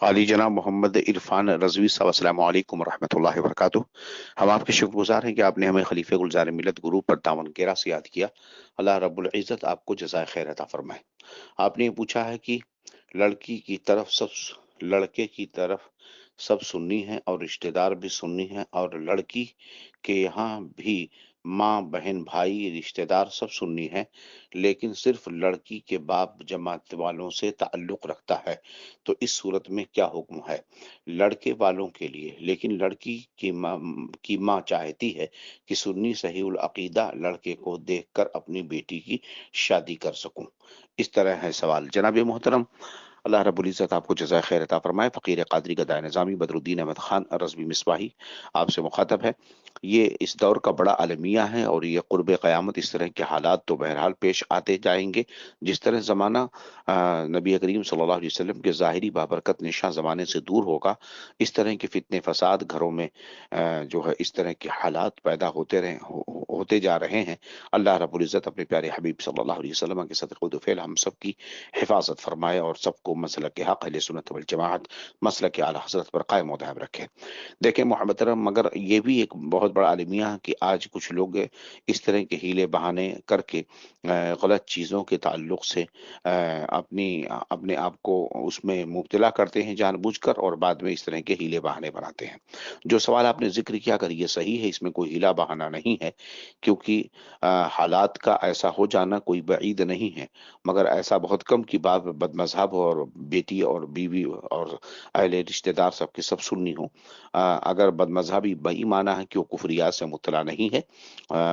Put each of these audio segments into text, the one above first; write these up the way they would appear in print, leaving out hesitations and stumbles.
علی جناب محمد عرفان رضوی صاحب السلام علیکم ورحمۃ اللہ وبرکاتہ۔ ہم آپ کے شکر گزار ہیں کہ آپ نے ہمیں خلیفہ گلزار ملت گروپ پر دامن گیرا سے یاد کیا۔ اللہ رب العزت آپ کو جزائے خیر عطا فرمائے۔ آپ نے یہ پوچھا ہے کہ لڑکی کی طرف لڑکے کی طرف سب سنی ہیں اور رشتہ دار بھی سنی ہیں، اور لڑکی کے یہاں بھی ماں بہن بھائی رشتہ دار سب سنی ہیں، لیکن صرف لڑکی کے باپ جماعت والوں سے تعلق رکھتا ہے۔ تو اس صورت میں کیا حکم ہے؟ لڑکے والوں کے لیے، لیکن لڑکی کی ماں چاہتی ہے کہ سنی صحیح العقیدہ لڑکے کو دیکھ کر اپنی بیٹی کی شادی کر سکوں۔ اس طرح ہے سوال۔ جناب محترم، اللہ رب العزت آپ کو جزائے خیر عطا فرمائے۔ فقیر قادری گدائے نظامی بدر الدین احمد خان رضوی مصباحی آپ سے مخاطب ہے۔ یہ اس دور کا بڑا المیہ ہے، اور یہ قرب قیامت اس طرح کے حالات تو بہرحال پیش آتے جائیں گے۔ جس طرح زمانہ نبی کریم صلی اللہ علیہ وسلم کے ظاہری بابرکت نشاں زمانے سے دور ہوگا، اس طرح کے فتنے فساد گھروں میں جو ہے اس طرح کے حالات پیدا ہوتے جا رہے ہیں۔ اللہ رب العزت اپنے پیارے حبیب صلی اللہ علیہ وسلم کے صدقہ و فعل ہم سب کی حفاظت فرمائے، اور سب کو مسلک حق اہل سنت والجماعت مسلک اعلی حضرت پر قائم و دائم رکھے۔ دیکھیں محترم، مگر یہ بھی ایک بہت بڑا المیہ ہے کہ آج کچھ لوگ اس طرح کے ہیلے بہانے کر کے غلط چیزوں کے تعلق سے اپنے آپ کو اس میں مبتلا کرتے ہیں جان بوجھ کر، اور بعد میں اس طرح کے ہیلے بہانے بناتے ہیں۔ جو سوال آپ نے ذکر کیا، اگر یہ صحیح ہے، اس میں کوئی ہیلا بہانہ نہیں ہے، کیونکہ حالات کا ایسا ہو جانا کوئی بعید نہیں ہے، مگر ایسا بہت کم کی بات بد مذہب اور بیٹی اور بیوی اور اہل رشتہ دار سب کے سب سنی ہوں۔ اگر بد مذہبی بئی مانا ہے کہ وہ کفریات سے مطلع نہیں ہے،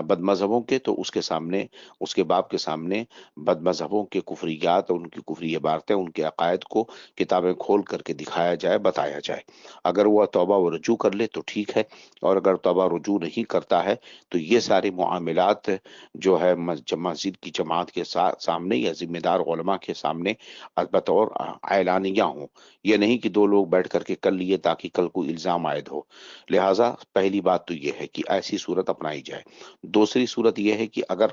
بد مذہبوں کے تو اس کے سامنے، اس کے باپ کے سامنے بد مذہبوں کے کفریات اور ان کی کفری عبارتیں، ان کے عقائد کو کتابیں کھول کر کے دکھایا جائے، بتایا جائے۔ اگر وہ توبہ و رجوع کر لے تو ٹھیک ہے، اور اگر توبہ رجوع نہیں کرتا ہے تو یہ سارے معاملات جو ہے مسجد کی جماعت کے سامنے یا ذمہ دار علماء کے سامنے بطور اعلانیہ ہوں۔ یہ نہیں کہ دو لوگ بیٹھ کر کے کر لیے تاکہ کل کو الزام عائد ہو۔ لہٰذا پہلی بات تو یہ ہے کہ ایسی صورت اپنائی جائے۔ دوسری صورت یہ ہے کہ اگر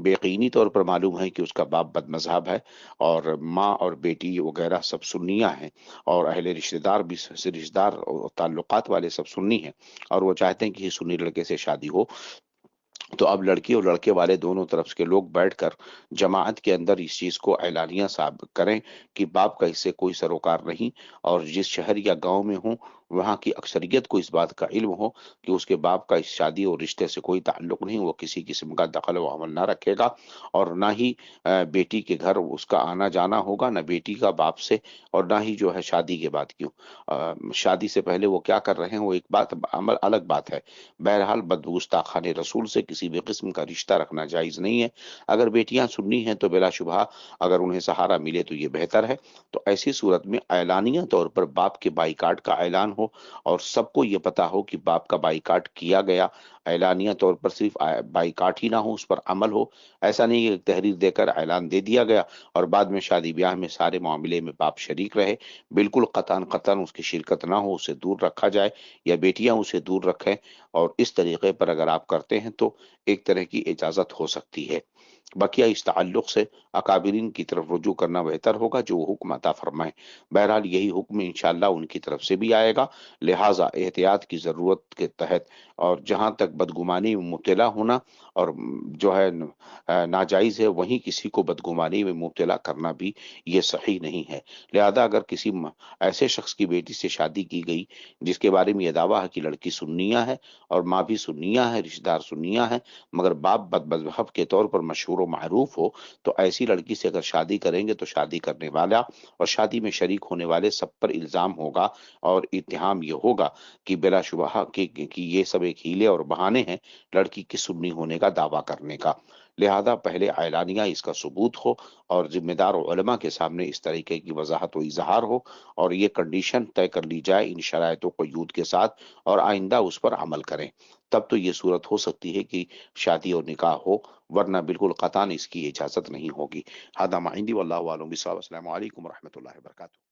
یقینی طور پر معلوم ہے کہ اس کا باپ بد مذہب ہے، اور ماں اور بیٹی وغیرہ سب سنیاں ہیں، اور اہل رشتہ دار بھی رشتہ دار اور تعلقات والے سب سنی ہیں، اور وہ چاہتے ہیں کہ یہ سنی لڑکے سے شادی ہو، تو اب لڑکی اور لڑکے والے دونوں طرف کے لوگ بیٹھ کر جماعت کے اندر اس چیز کو اعلانیہ ثابت کریں کہ باپ کا اس سے کوئی سروکار نہیں، اور جس شہر یا گاؤں میں ہوں وہاں کی اکثریت کو اس بات کا علم ہو کہ اس کے باپ کا اس شادی اور رشتے سے کوئی تعلق نہیں، وہ کسی قسم کا دخل و عمل نہ رکھے گا، اور نہ ہی بیٹی کے گھر اس کا آنا جانا ہوگا، نہ بیٹی کا باپ سے، اور نہ ہی جو ہے شادی کے بعد کیوں شادی سے پہلے وہ کیا کر رہے ہیں وہ ایک بات، عمل الگ بات ہے۔ بہرحال گستاخان رسول سے کسی بھی قسم کا رشتہ رکھنا جائز نہیں ہے۔ اگر بیٹیاں سنی ہیں تو بلا شبہ اگر انہیں سہارا ملے تو یہ بہتر ہے۔ تو ایسی صورت میں اعلانیہ طور پر باپ کے بائیکاٹ کا اعلان ہو، اور سب کو یہ پتا ہو کہ باپ کا بائیکاٹ کیا گیا، اعلانیہ طور پر صرف بائیکاٹ ہی نہ ہو، اس پر عمل ہو۔ ایسا نہیں کہ تحریر دے کر اعلان دے دیا گیا اور بعد میں شادی بیاہ میں سارے معاملے میں باپ شریک رہے۔ بالکل قطعاً اس کی شرکت نہ ہو، اسے دور رکھا جائے، یا بیٹیاں اسے دور رکھیں، اور اس طریقے پر اگر آپ کرتے ہیں تو ایک طرح کی اجازت ہو سکتی ہے۔ بقیہ اس تعلق سے اکابرین کی طرف رجوع کرنا بہتر ہوگا جو وہ حکم عطا فرمائیں۔ بہرحال یہی حکم انشاءاللہ ان کی طرف سے بھی آئے گا، لہٰذا احتیاط کی ضرورت کے تحت، اور جہاں تک بدگمانی میں مبتلا ہونا اور جو ہے ناجائز ہے، وہیں کسی کو بدگمانی میں مبتلا کرنا بھی یہ صحیح نہیں ہے۔ لہذا اگر کسی ایسے شخص کی بیٹی سے شادی کی گئی جس کے بارے میں یہ دعویٰ ہے کہ لڑکی سنیہ ہے اور ماں بھی سنیہ ہے، رشتہ دار سنیہ ہے، مگر باپ بد مذہب کے طور پر مشہور و معروف ہو، تو ایسی لڑکی سے اگر شادی کریں گے تو شادی کرنے والا اور شادی میں شریک ہونے والے سب پر الزام ہوگا، اور اتہام یہ ہوگا کہ بلا شبہ کہ یہ سب ایک ہیلے اور بہانے ہیں لڑکی کی سنی ہونے کا دعویٰ کرنے کا۔ لہذا پہلے اعلانیہ اس کا ثبوت ہو، اور ذمہ دار علماء کے سامنے اس طریقے کی وضاحت و اظہار ہو، اور یہ کنڈیشن طے کر لی جائے ان شرائط و قیود کے ساتھ، اور آئندہ اس پر عمل کریں، تب تو یہ صورت ہو سکتی ہے کہ شادی اور نکاح ہو، ورنہ بالکل قطعاً اس کی اجازت نہیں ہوگی۔ ہذا ما عندی واللہ اعلم بالصواب۔ السلام علیکم ورحمۃ اللہ وبرکاتہ۔